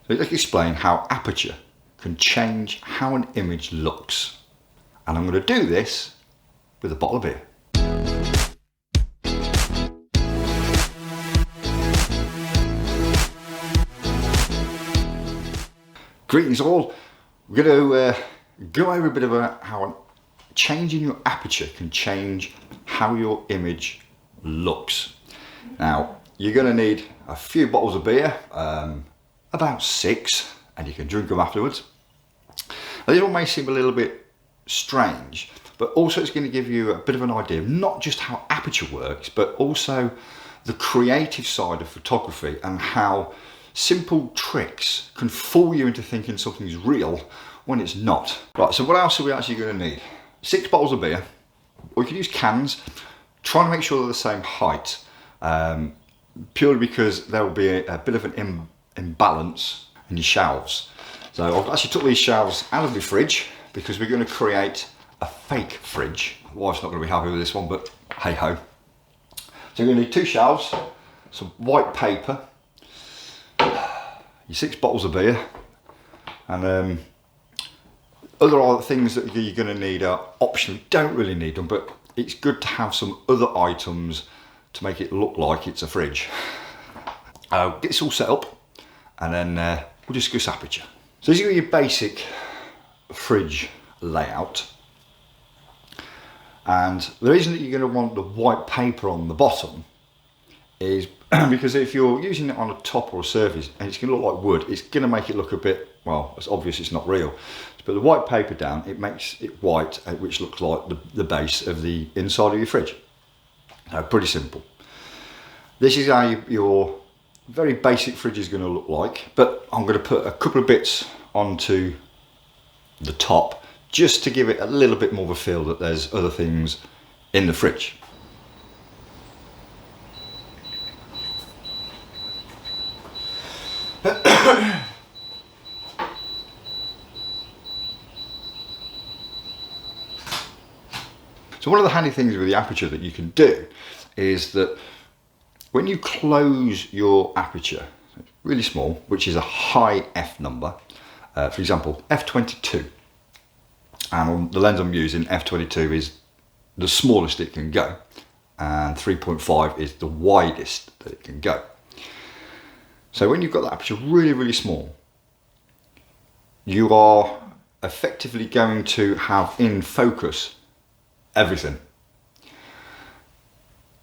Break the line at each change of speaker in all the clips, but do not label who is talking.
So let's explain how aperture can change how an image looks. And I'm going to do this with a bottle of beer. Greetings all. We're going to go over a bit about how changing your aperture can change how your image looks. Now, you're going to need a few bottles of beer, about 6, and you can drink them afterwards. Now, this all may seem a little bit strange, but also it's going to give you a bit of an idea of not just how aperture works, but also the creative side of photography and how simple tricks can fool you into thinking something's real when it's not. Right, so what else are we actually going to need? 6 bottles of beer, or you can use cans, trying to make sure they're the same height, purely because there will be a bit of an imbalance in your shelves. So I've actually took these shelves out of the fridge because we're going to create a fake fridge. My wife's not going to be happy with this one, but hey ho. So you're going to need 2 shelves, some white paper, your 6 bottles of beer, and other things that you're going to need are optional. You don't really need them, but it's good to have some other items to make it look like it's a fridge. Get this all set up, and then we'll discuss aperture. So this is your basic fridge layout, and the reason that you're going to want the white paper on the bottom is because if you're using it on a top or a surface and it's going to look like wood, it's going to make it look a bit, well, it's obvious it's not real. But the white paper down, it makes it white, which looks like the base of the inside of your fridge. Pretty simple. This is how your very basic fridge is going to look like, but I'm going to put a couple of bits onto the top just to give it a little bit more of a feel that there's other things in the fridge. So one of the handy things with the aperture that you can do is that when you close your aperture, really small, which is a high f number, for example, f22, and on the lens I'm using, f22 is the smallest it can go, and 3.5 is the widest that it can go. So when you've got the aperture really, really small, you are effectively going to have in focus everything.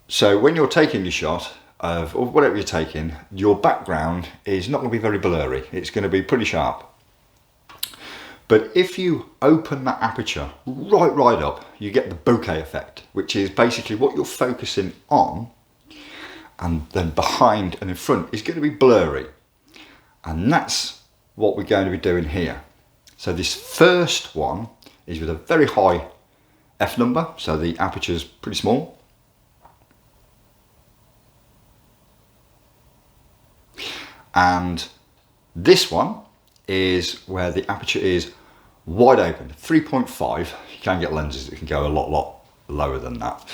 So when you're taking your shot of or whatever you're taking, your background is not going to be very blurry. It's going to be pretty sharp. But if you open that aperture right up, you get the bokeh effect, which is basically what you're focusing on, and then behind and in front is going to be blurry. And that's what we're going to be doing here. So this first one is with a very high f number, so the aperture is pretty small. And this one is where the aperture is wide open, 3.5. You can get lenses that can go a lot lower than that.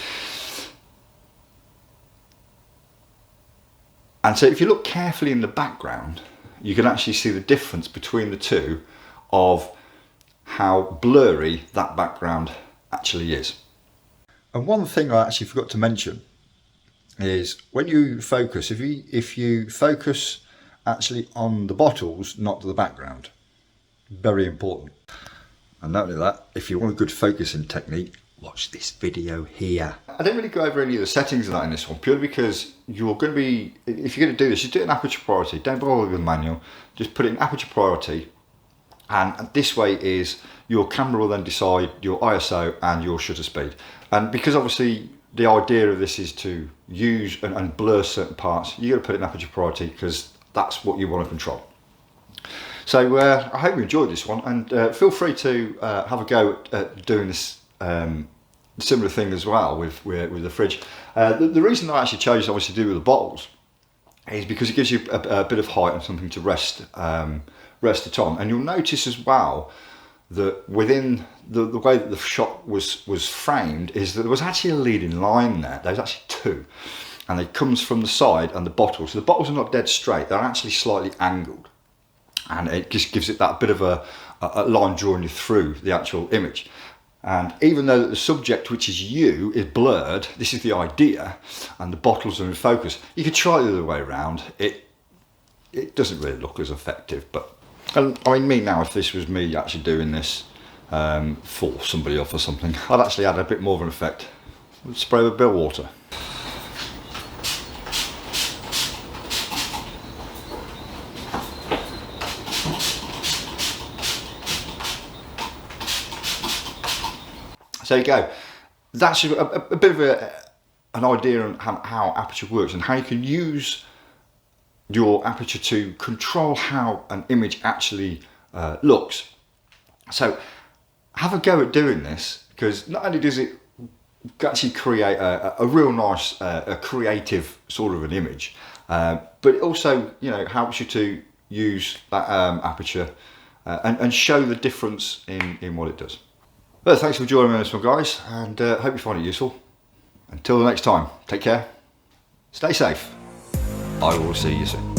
And so if you look carefully in the background, you can actually see the difference between the two of how blurry that background actually is. And one thing I actually forgot to mention is when you focus, if you focus actually on the bottles, not the background, very important. And not only that, if you want a good focusing technique, watch this video here. I don't really go over any of the settings of that in this one, purely because you're going to be, if you're going to do this, you do it in aperture priority. Don't bother with the manual, just put it in aperture priority, and this way is your camera will then decide your ISO and your shutter speed. And because obviously the idea of this is to use and blur certain parts, you've got to put it in aperture priority because that's what you want to control. So I hope you enjoyed this one, and feel free to have a go at doing this similar thing as well with the fridge. The reason I actually chose obviously to do with the bottles is because it gives you a bit of height and something to rest it on. And you'll notice as well that within the way that the shot was framed is that there was actually a leading line there. There's actually 2, and it comes from the side and the bottle. So the bottles are not dead straight, they're actually slightly angled. and it just gives it that bit of a line drawing you through the actual image. And even though the subject, which is you, is blurred, this is the idea, and the bottles are in focus, you could try it the other way around. It doesn't really look as effective, but and I mean, me now, if this was me actually doing this for somebody off or something, I'd actually add a bit more of an effect. I'd spray with bill water. So there you go. That's a bit of an idea on how Aperture works and how you can use your Aperture to control how an image actually looks. So have a go at doing this, because not only does it actually create a real nice, a creative sort of an image, but it also, you know, helps you to use that Aperture and show the difference in what it does. Well, thanks for joining me on this one, guys, and hope you find it useful. Until the next time, take care, stay safe. I will see you soon.